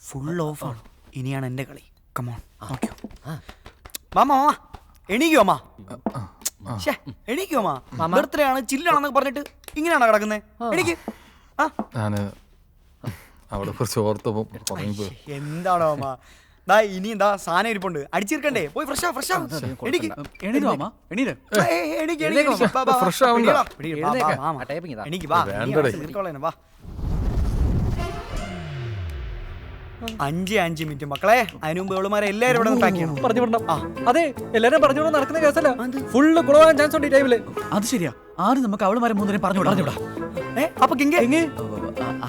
Full ഓഫാണ്. ഇനിയാണ് എന്റെ കളി. കമോൺ മാമാ, എണീക്കോ അമ്മ? എണീക്കോ അമ്മ? ബർത്ത്ഡേ ആണ്, ചില്ലാണെന്നൊക്കെ പറഞ്ഞിട്ട് ഇങ്ങനെയാണോ കിടക്കുന്നത്? എനിക്ക് എന്താണോ അമ്മ? ഇനി എന്താ സാധനം ഇരിപ്പുണ്ട്, അടിച്ചീർക്കണ്ടേ? പോയി ഫ്രഷ് വാ. 5 മിനിറ്റ് മക്കളെ, അതിന് മുമ്പ് എവളുമാരെ എല്ലാരും ഇവിടെ പാക്ക് ചെയ്യണം. പറഞ്ഞു വിടണം. അതെ, എല്ലാരും പറഞ്ഞു നടക്കുന്ന കേസല്ല, ഫുള്ള് കുളവാൻ ചാൻസ് ഉണ്ട് ഈ ടൈമില്. അത് ശരിയാ. ആരും നമുക്ക് അവളുമാരെ മൂന്നിനെ പറഞ്ഞുവിടാ. അപ്പൊ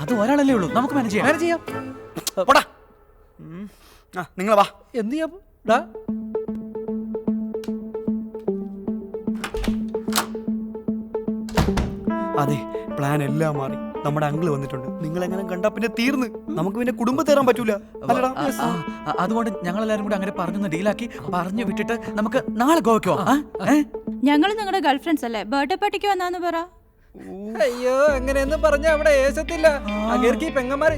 അത് ഒരാളല്ലേ ഉള്ളൂ, നമുക്ക് മാനേജ് ചെയ്യാം. നിങ്ങൾ വാ. എന്ത് ചെയ്യാം? അതെ, പ്ലാൻ എല്ലാം മാറി. നമ്മുടെ അങ്കിള് വന്നിട്ടുണ്ട്. നിങ്ങൾ എങ്ങനെ കണ്ടാ പിന്നെ തീർന്ന്, നമുക്ക് പിന്നെ കുടുംബം തേറാൻ പറ്റൂല. അതുകൊണ്ട് ഞങ്ങളെല്ലാരും കൂടി അങ്ങനെ പറഞ്ഞു ഡീലാക്കി പറഞ്ഞു വിട്ടിട്ട് നമുക്ക് നാളെ ഗോവയ്ക്ക് പോവാം. ഞങ്ങൾ നിങ്ങളുടെ ഗേൾ ഫ്രണ്ട്സ് അല്ലേ, ബർത്ത്ഡേ പാർട്ടിക്ക് വന്നാന്ന് പറ. അയ്യോ, അങ്ങനെയൊന്നും പറഞ്ഞ അവിടെ ഏശത്തില്ല. അങ്ങേർക്ക് ഈ പെങ്ങന്മാര്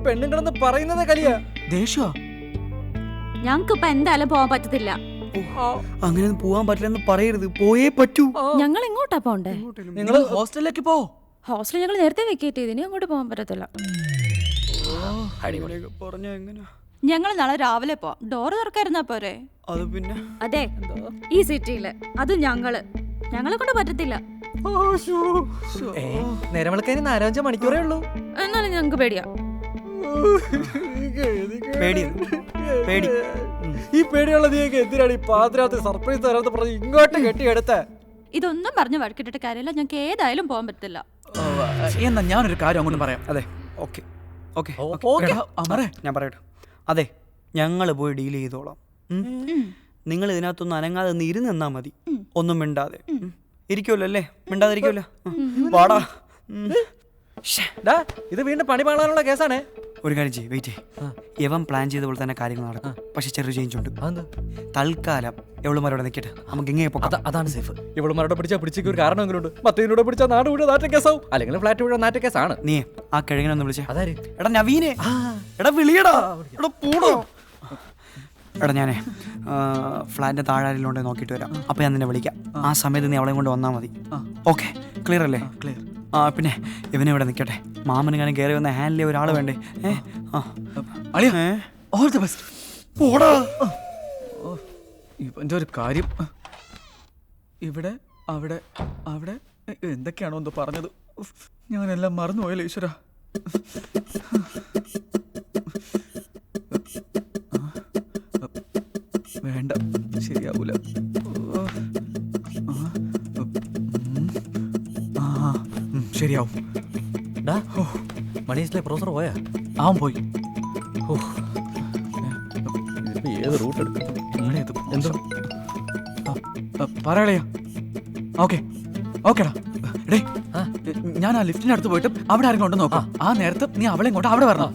പെണ്ണുങ്ങളെന്ന് പറയുന്നത് കളിയാ. ദേഷ്യ ഞങ്ങക്ക് ഇപ്പൊ എന്തായാലും പോവാൻ പറ്റത്തില്ല. അങ്ങനെ പോവാൻ പറ്റില്ലെന്ന് പറയരുത്, പോയേ പറ്റൂ. ഞങ്ങൾ എങ്ങോട്ടാ പോണ്ടേ? നിങ്ങൾ ഹോസ്റ്റലിലേക്ക് പോ. ഹോസ്റ്റൽ ഞങ്ങൾ നേരത്തെ വെക്കേറ്റ് ചെയ്ത്, ഇനി അങ്ങോട്ട് പോകാൻ പറ്റത്തില്ല. ഞങ്ങൾ നാളെ രാവിലെ പോവാം. ഡോറ് തുറക്കായിരുന്നാ പോരെ? അത് പിന്നെ അതെ, ഈ സിറ്റിയില് അത് ഞങ്ങളെ കൊണ്ട് പറ്റത്തില്ല. നേരം വിളക്കാൻ 4-5 മണിക്കൂറേ ഉള്ളൂ. എന്നാലും ഞങ്ങക്ക് പേടിയാ. ഈ പേടിയുള്ള നീക്ക് എന്തിനാണ് ഈ പാതിരാത്രി സർപ്രൈസ് തരാന്ന് പറഞ്ഞ് ഇങ്ങോട്ട് കെട്ടിയെടുത്ത? ഇതൊന്നും പറഞ്ഞ് വഴക്കിട്ടിട്ട് കാര്യമില്ല, ഞങ്ങൾക്ക് ഏതായാലും പോകാൻ പറ്റില്ല. എന്നാ ഞാനൊരു കാര്യം അങ്ങോട്ട് പറയാം. അതെ, ഞാൻ പറയട്ടെ. അതെ, ഞങ്ങൾ പോയി ഡീൽ ചെയ്തോളാം. നിങ്ങൾ ഇതിനകത്തൊന്നും അനങ്ങാതെ ഒന്ന് ഇരുന്ന് നിന്നാ മതി. ഒന്നും മിണ്ടാതെ ഇരിക്കുമല്ലോ അല്ലേ? മിണ്ടാതിരിക്കുമല്ലോ. വാടാ. ഇത് വീണ്ടും പണി പാടാനുള്ള കേസാണ്. ഒരു കാര്യം ചെയ്യ്, വെയിറ്റ് ചെയ്യ്. ഇവൻ പ്ലാൻ ചെയ്ത പോലെ തന്നെ കാര്യങ്ങൾ നടക്കും. പക്ഷെ ചെറിയ ചേഞ്ച് ഉണ്ട്. തൽക്കാലം എവളുമാരോടെ നിൽക്കട്ടെ, നമുക്ക് എങ്ങനെ പോകാം. അതാണ് സേഫ്. ഇവളുമാരോടെ പിടിച്ചേക്ക് ഒരു കാരണമെങ്കിലും ഉണ്ട്. മറ്റേതിനോട് പിടിച്ചാൽ നാട് വീട് നാറ്റ കേസാവും, അല്ലെങ്കിൽ ഫ്ലാറ്റ് വീട് നാറ്റ കേസാണ്. നീ ആ കിഴങ്ങിനൊന്ന് വിളിച്ചേ. അതാര്? എടാ നവീനെ, എടാ വിളിയടാ, എടാ പൂടോ. എടാ ഞാനേ ഫ്ലാറ്റിന്റെ താഴാരിലുണ്ടേ നോക്കിയിട്ട് വരാം. അപ്പൊ ഞാൻ നിന്നെ വിളിക്കാം. ആ സമയത്ത് നീ അവളെ കൊണ്ട് വന്നാൽ മതി. ഓക്കെ, ക്ലിയർ അല്ലേ? ക്ലിയർ. പിന്നെ ഇവനെ ഇവിടെ നിൽക്കട്ടെ. മാമനെങ്ങാനും കയറി വന്ന ഹാൻഡിൽ ചെയ്യാൻ ഒരാൾ വേണ്ടേ? All the best. പോടാ. ഇവന്റെ ഒരു കാര്യം, ഇവിടെ അവിടെ അവിടെ എന്തൊക്കെയാണോ എന്തോ പറഞ്ഞത്. ഞാനെല്ലാം മറന്നുപോയല്ലോ ഈശ്വര. വേണ്ട, ശരിയാവൂല. ശരിയാവും. മണീസിലെ പ്രൊഫസർ പോയാ? അവൻ പോയി. ഏത് റൂട്ട് എടുക്കും? എന്തോ പറയാ. ഓക്കേടാ. ഡേ, ഞാൻ ആ ലിഫ്റ്റിന്റെ അടുത്ത് പോയിട്ട് അവിടെ ആരെങ്കിലും ഉണ്ടെന്ന് നോക്കാം. ആ നേരത്ത് നീ അവളെ കൊണ്ട് അവിടെ വരണം.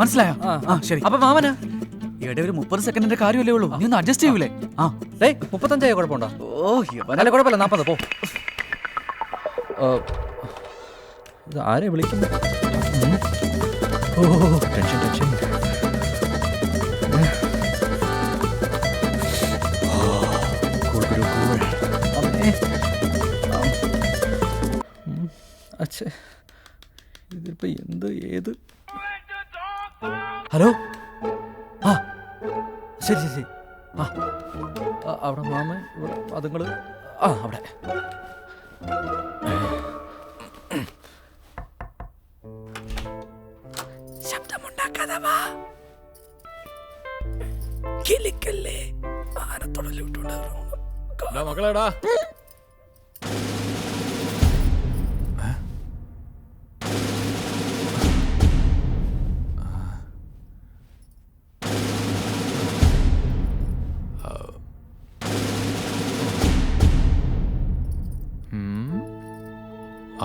മനസ്സിലായോ? ശരി. അപ്പൊ മാമനാ ഇവിടെ ഒരു 30 സെക്കൻഡിന്റെ കാര്യമല്ലേ ഉള്ളൂ. നീ ഒന്ന് അഡ്ജസ്റ്റ് ചെയ്യൂലേ? 35 കുഴപ്പമുണ്ടോ? അല്ല കുഴപ്പമില്ല, 40 പോ. ഇത് ആരെ വിളിക്കുന്നത്? ടെൻഷൻ. ഇതിപ്പോ എന്ത് ഏത്? ഹലോ. ശരി. അവിടെ മാമൻ, അതുങ്ങള് അവിടെ. ശബ്ദമുണ്ടാക്കാതെ വാ. കിളിക്കല്ലേ, ആനത്തൊടലിട്ടുണ്ട് മക്കളെടാ.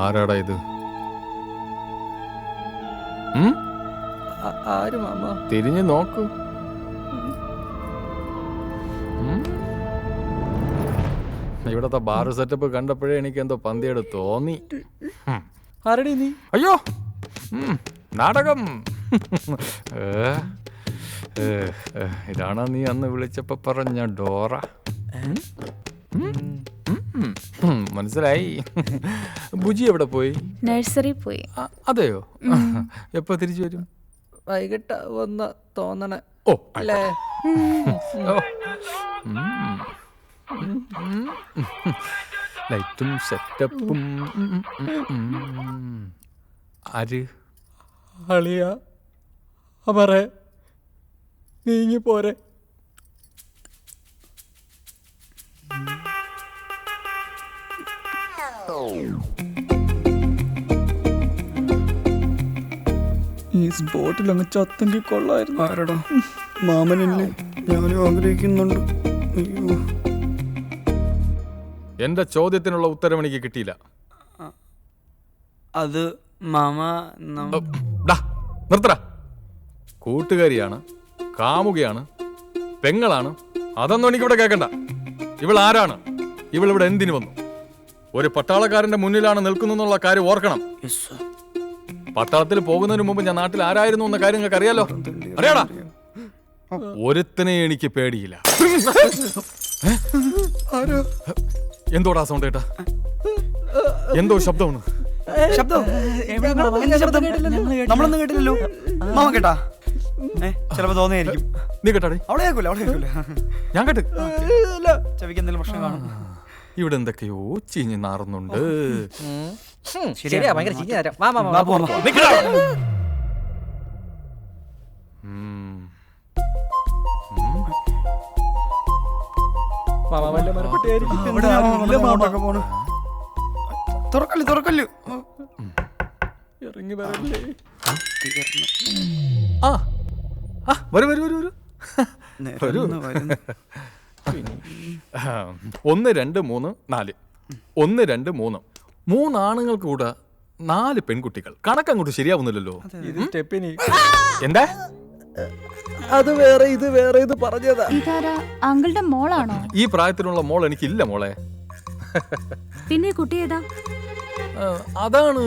ആരാടാ ഇത്? ആര് മാമ? തിരിഞ്ഞു നോക്കൂ. ഇവിടത്തെ ബാർ സെറ്റപ്പ് കണ്ടപ്പോഴേ എനിക്ക് എന്തോ പന്തിയോട് തോന്നി. ആരടി നീ? അയ്യോ, നാടകം. ഇതാണോ നീ അന്ന് വിളിച്ചപ്പോ പറഞ്ഞ ഡോറ? മനസ്സിലായി. ബുജി എവിടെ പോയി? നഴ്സറി പോയി. അതെയോ? എപ്പോ തിരിച്ചു വരും? വൈകിട്ട് ഒന്ന് തോന്നണേ. ഓ അല്ലേ? ലൈറ്റും സെറ്റപ്പും. ആര്? അളിയ അമറേ, നീങ്ങി പോരെ. ഈ സ്പോട്ടിൽ അങ്ങ് ചത്തെങ്കിൽ കൊള്ളായിരുന്നു. ആരടാ? മാമനല്ലേ? ഞാനും ആഗ്രഹിക്കുന്നുണ്ട്. അയ്യോ, എന്റെ ചോദ്യത്തിനുള്ള ഉത്തരം എനിക്ക് കിട്ടിയില്ല. അത് മാമ നിർത്തട. കൂട്ടുകാരിയാണ്, കാമുകയാണ്, പെങ്ങളാണ്, അതൊന്നും എനിക്കിവിടെ കേൾക്കണ്ട. ഇവൾ ആരാണ്? ഇവൾ ഇവിടെ എന്തിനു വന്നു? ഒരു പട്ടാളക്കാരന്റെ മുന്നിലാണ് നിൽക്കുന്നുള്ള കാര്യം ഓർക്കണം. പട്ടാളത്തിൽ പോകുന്നതിന് മുമ്പ് ഞാൻ നാട്ടിൽ ആരായിരുന്നു എന്ന കാര്യം നിങ്ങൾക്ക് അറിയാലോ. അറിയാടാ? ഒരുത്തനെ എനിക്ക് പേടിയില്ല. എന്തോടാ സൗണ്ട് കേട്ടാ? എന്തോ ശബ്ദമാണ്. ശബ്ദം നമ്മളൊന്നും കേട്ടില്ലല്ലോ. മാമ കേട്ടാ? ചിലപ്പോ തോന്നിയായിരിക്കും. നീ കേട്ടാടേ? അവളെ കേൾക്കൂല, അവളെ കേൾക്കൂല. ഞാൻ കേട്ട്. ചെവിക്ക് എന്തെങ്കിലും പ്രശ്നം കാണും. ഇവിടെ എന്തൊക്കെയോ ചീഞ്ഞ് നാറുന്നുണ്ട്. ശരിയാ, ഭയങ്കര ചീഞ്ഞ തരാം. വാ മാമ, വാ, പോവാം. മാമ വല്ല മരപ്പെട്ടിയായിരിക്കും. അവിടെ ആരുമില്ല, മാമൊക്കെ പോണ്. തുറക്കല്ല്. ഇറങ്ങി വരല്ലേ? വരൂ. 1 2 3 4. 1 2 3. 3 ആണുങ്ങൾക്ക് കൂടെ 4 പെൺകുട്ടികൾ. കണക്കങ്ങോട്ട് ശരിയാവുന്നില്ലല്ലോ. ഇത് സ്റ്റെപ്പിനി. എന്താ? അത് വേറെ, ഇത് വേറെ. ഇത് പറഞ്ഞതാ. ഇതാരാ? അങ്കിളുടെ മോളാണോ? ഈ പ്രായത്തിലുള്ള മോൾ എനിക്കില്ല മോളെ. പിന്നെ കുട്ടി ഏതാ? അതാണ്.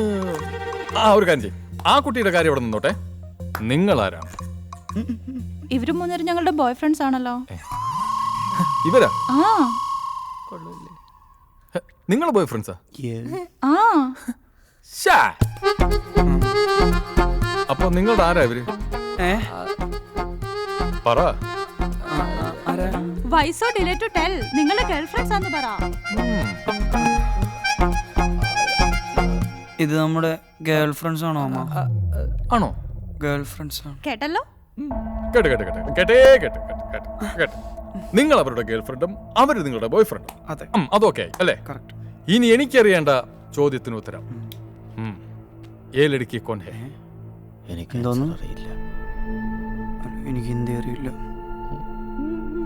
ഒരു കാര്യം ചെയ്യും. ആ കുട്ടിയുടെ കാര്യം ഇവിടെ നിന്നോട്ടെ. നിങ്ങൾ ആരാണ്? ഇവര് മൂന്നേരം ഞങ്ങളുടെ ബോയ് ഫ്രണ്ട്സ് ആണല്ലോ. ഇവരാ? ആ. നിങ്ങളെ ബോയ് ഫ്രണ്ട്സാ? ആ. അപ്പൊ നിങ്ങളുടെ ആരാ ഇവര്? പറ. Why so delay to tell? നിങ്ങളുടെ ഗേൾഫ്രണ്ട്സ് ആണെന്ന് പറ. ഇത് നമ്മുടെ ഗേൾ ഫ്രണ്ട്സ് ആണോ അമ്മ? ആണോ? ഗേൾ ഫ്രണ്ട്സ് ആണ്. കേട്ടല്ലോ? കേട്ട്. നിങ്ങൾ അവരുടെ ഗേൾഫ്രണ്ടും അവര് നിങ്ങളുടെ ബോയ് ഫ്രണ്ടും. അതെ, അതൊക്കെ അല്ലേ? കറക്റ്റ്. ഇനി എനിക്കറിയേണ്ട ചോദ്യത്തിന് ഉത്തരം. ഏ ലड़की कौन है? എനിക്ക് ഹിന്ദി അറിയില്ല.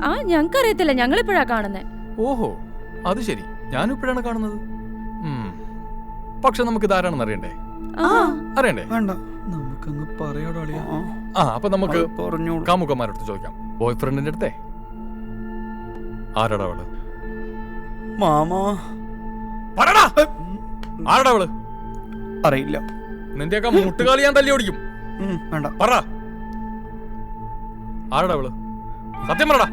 ആ, ഞങ്ങൾക്ക് അറിയത്തില്ല. ഞങ്ങൾ ഇപ്പോഴാ കാണുന്നേ. ഓഹോ, അത് ശരി. ഞാനും ഇപ്പോഴാണ് കാണുന്നത്. പക്ഷെ നമുക്ക് ഇതാരാണെന്ന് അറിയണ്ടേ? അറിയണ്ടേ? വേണ്ട, നമുക്കങ്ങ് പറയാടോ അളിയ. അപ്പൊ നമുക്ക് പറഞ്ഞോളൂ. കാമുകന്മാരടുത്ത് ചോദിക്കാം. ബോയ് ഫ്രണ്ടിന്റെ അടുത്തേ ആരാടാ അവള്? മാമ. ആരാടാ അവള്? അറിയില്ല. നിന്റെയൊക്കെ മുട്ടുകാലി ഞാൻ തല്ലി ഓടിക്കും. വേണ്ട. പറ, ആരാടാ അവള്? സത്യം പറടാ.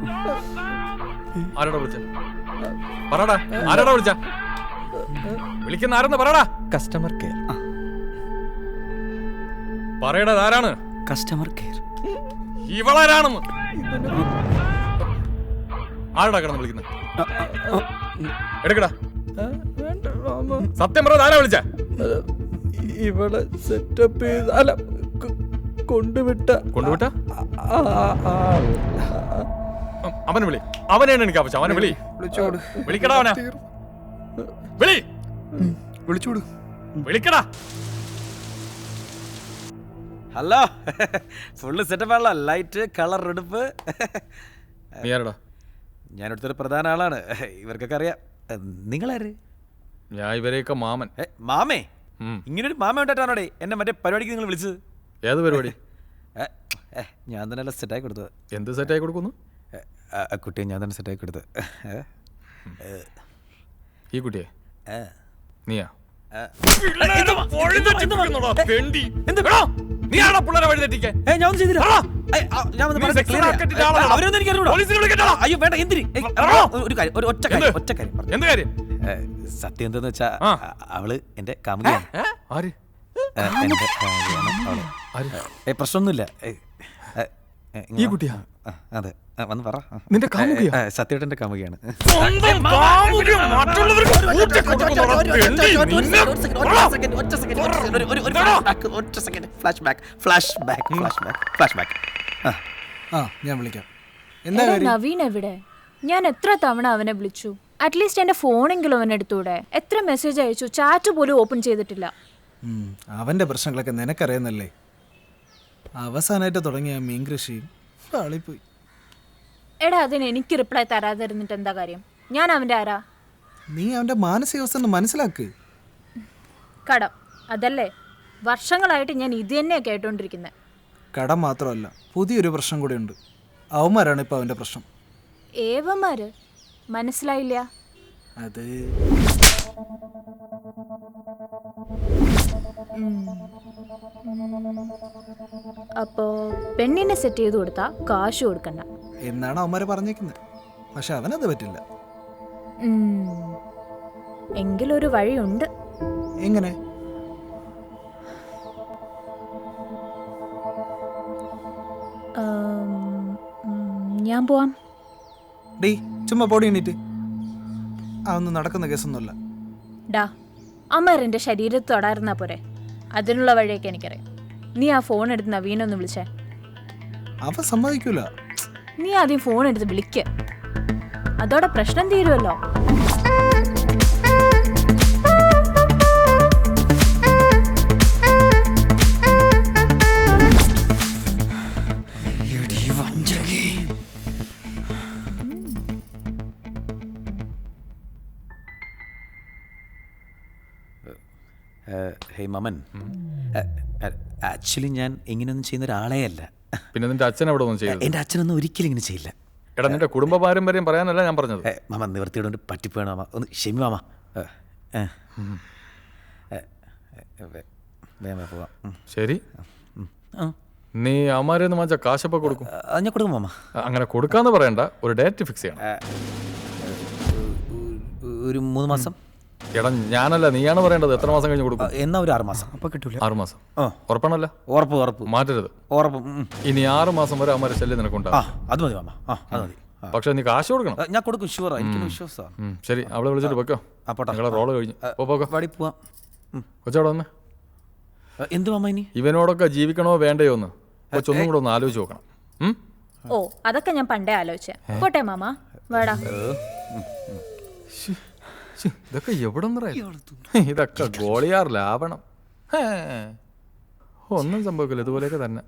ആരാടാ വിളിച്ച? പറടാ, ആരാടാ വിളിച്ച? വിളിക്കുന്ന ആരെന്ന് പറടാ. Customer care. പറയടാ, ആരാണ്? Customer care. ഇവളാരാണെന്ന്. ആരാടാ കിടന്ന് വിളിക്കുന്നത്? എടുക്കടാ, സത്യം പറ. ആരാ വിളിച്ച? ഇവിടെ സെറ്റപ്പ് ചെയ്ത് അല്ല കൊണ്ടുവിട്ട. അവനെ വിളി. അവനെയാണ് എനിക്ക് ആവശ്യം. അവനെ വിളി. വിളിക്കടാ അവനെ. വിളിച്ചോട്. വിളിക്കടാ. ഹലോ, ഫുള്ള് സെറ്റപ്പ് ആണല്ലോ. ലൈറ്റ്, കളർ, എടുപ്പ്. നീ ആരടാ? ഞാനിവിടുത്തെ ഒരു പ്രധാന ആളാണ്. ഇവർക്കൊക്കെ അറിയാം. നിങ്ങളാര്? ഞാൻ ഇവരെയൊക്കെ മാമൻ. മാമേ? ഇങ്ങനൊരു മാമ ഉണ്ടായിട്ടാണോടെ എന്നെ മറ്റേ പരിപാടിക്ക് നിങ്ങൾ വിളിച്ചത്? ഏത് പരിപാടി? ഞാൻ തന്നെ സെറ്റായി കൊടുത്തത്. എന്ത് സെറ്റായി കൊടുക്കുന്നു? കുട്ടിയെ ഞാൻ തന്നെ സെറ്റായി കൊടുത്തത്. ഈ കുട്ടിയെ നീയാ? നീ ആണോ പിള്ളേരെ വഴി തെറ്റിക്കാൻ? ഞാൻ ഒന്നും ചെയ്തില്ല. ഞാൻ ഒന്ന് നീ പറഞ്ഞ് sex clear ചെയ്യാം. racket ന്റെ ആളാണോ? അവരൊന്നും എനിക്ക് അറിഞ്ഞൂടാ. പോലീസിനെ വിളിക്കട്ടാ. അയ്യോ വേണ്ട, എന്തിന്? എടാ. ഒരു കാര്യം, ഒറ്റ കാര്യം പറഞ്ഞു. എന്ത് കാര്യം? സത്യം എന്താന്ന് വെച്ചാ ആ. അവള് എന്റെ കാമുകയാണ്. ആര്? എന്റെ കാമുകയാണ് അവള്. ആര്? പ്രശ്നമൊന്നുമില്ല. ഈ കുട്ടിയാ? അതെ, വന്ന് പറ. നിന്റെ കാമുകിയാ? സത്യമായിട്ട് കാമുകയാണ്. സ്വന്തം കാമുകിയെ മറ്റുള്ളവർക്ക് ഊറ്റി കൊടുക്കുന്നോടാ തെണ്ടി. നിന്നെ- ഞാൻ വിളിക്കാം. എന്താ എടാ, കാര്യം? നവീൻ എവിടെ? ഞാൻ എത്ര തവണ അവനെ വിളിച്ചു. അറ്റ്ലീസ്റ്റ് എന്റെ ഫോണെങ്കിലും അവൻ എടുത്തൂടെ? എത്ര മെസ്സേജ് അയച്ചു, ചാറ്റ് പോലും ഓപ്പൺ ചെയ്തിട്ടില്ല. അവന്റെ പ്രശ്നങ്ങളൊക്കെ നിനക്കറിയുന്നല്ലേ. അവസാനമായിട്ട് തുടങ്ങിയ മീൻ കൃഷിയും പാളിപ്പോയി. എടാ, അതിന് എനിക്ക് റിപ്ലൈ തരാതിരുന്നിട്ട് എന്താ കാര്യം? ഞാൻ അവന്റെ ആരാ? നീ അവന്റെ മാനസികാവസ്ഥ ഒന്ന് മനസ്സിലാക്ക്. കടം അതല്ലേ? വർഷങ്ങളായിട്ട് ഞാൻ ഇത് തന്നെയാ കേട്ടോണ്ടിരിക്കുന്നത്. കടം മാത്രമല്ല, പുതിയൊരു പ്രശ്നം കൂടെ ഉണ്ട്. അവന്മാരാണ് ഇപ്പൊ അവന്റെ പ്രശ്നം. ഏവന്മാര്? മനസ്സിലായില്ല. അത് അപ്പോ പെണ്ണിനെ സെറ്റ് ചെയ്ത് കൊടുത്താ കാശ് കൊടുക്കണ്ട എന്നാണ് അവന്മാരെ പറഞ്ഞേക്കുന്നത്. പക്ഷെ അവനത് പറ്റില്ല. എങ്കിലൊരു വഴിയുണ്ട്. എങ്ങനെ? ഞാൻ പോവാം. ഡീ ചുമ്മാ പൊടി എണീറ്റ്. അതൊന്നും നടക്കുന്ന കേസൊന്നുമല്ല. ഡാ, അമ്മർ എൻ്റെ ശരീരത്ത് തൊടായിരുന്നാ പോരെ? അതിനുള്ള വഴിയൊക്കെ എനിക്കറിയാം. നീ ആ ഫോൺ എടുത്ത് നവീനൊന്ന് വിളിച്ചേ. അവ സമ്മതിക്കൂല. നീ ആദ്യം ഫോൺ എടുത്ത് വിളിക്ക്. അതോടെ പ്രശ്നം തീരുമല്ലോ. ഹേയ് മമൻ, ആക്ച്വലി ഞാൻ ഇങ്ങനെയൊന്നും ചെയ്യുന്ന ഒരാളേ അല്ല. പിന്നെ നിന്റെ അച്ഛൻ അവിടെ ഒന്നും ചെയ്തത്? എൻ്റെ അച്ഛനൊന്നും ഒരിക്കലും ഇങ്ങനെ ചെയ്യില്ല. എടാ, നിന്റെ കുടുംബ പാരമ്പര്യം പറയാനല്ല ഞാൻ പറഞ്ഞത്. മാമ നിവർത്തിയോട് പറ്റിപ്പോയാണ് മാമ, ഒന്ന് ക്ഷമി മാമ. വേഗം പോവാം. ശരി, നീ അമ്മാരെന്ന് വാങ്ങിച്ച കാശപ്പ കൊടുക്കും? ഞാൻ കൊടുക്കും മാമ. അങ്ങനെ കൊടുക്കാന്ന് പറയണ്ട, ഒരു ഡേറ്റ് ഫിക്സ് ചെയ്യണം. ഒരു 3 മാസം. എടാ, ഞാനല്ല, നീയാണ് പറയേണ്ടത്. എത്ര മാസം കഴിഞ്ഞ് കൊടുക്കും? എന്നാ ഒരു 6 മാസം. അപ്പൊ കിട്ടൂല. 6 മാസം ഉറപ്പാണല്ല? ഉറപ്പ് മാറ്റരുത്. ഉറപ്പ്. ഇനി 6 മാസം വരെ അമ്മാരെ ശല്യം നിനക്കുണ്ടാവും. അത് മതി മാമ, അത് മതി. പക്ഷെ നീ കാശ് കൊടുക്കണം. ഞാൻ കൊടുക്കും, ഷുവറാ, എനിക്ക് വിശ്വാസമാണ്. ശരി, അവളെ വിളിച്ചിട്ട് വെക്കോ. പോട്ടെ. നിങ്ങളെ റോള് കഴിഞ്ഞു. പോക്കോ, വടി പോവാം. കൊച്ചവിടെ വന്നേ. എന്ത് മാമ ഇനി? ഇവനോടൊക്കെ ജീവിക്കണോ വേണ്ടയോ എന്ന് കൊച്ചൊന്നും കൂടെ ഒന്ന് ആലോചിച്ച് നോക്കണം. ഓ, അതൊക്കെ ഞാൻ പണ്ടേ ആലോചിച്ചേ. പോട്ടെ മാമ, വേടാ. ഇതൊക്കെ എവിടെ ഇതൊക്കെ ഗോളിയാറിലാവണം. ഒന്നും സംഭവിക്കില്ല, ഇതുപോലെയൊക്കെ തന്നെ.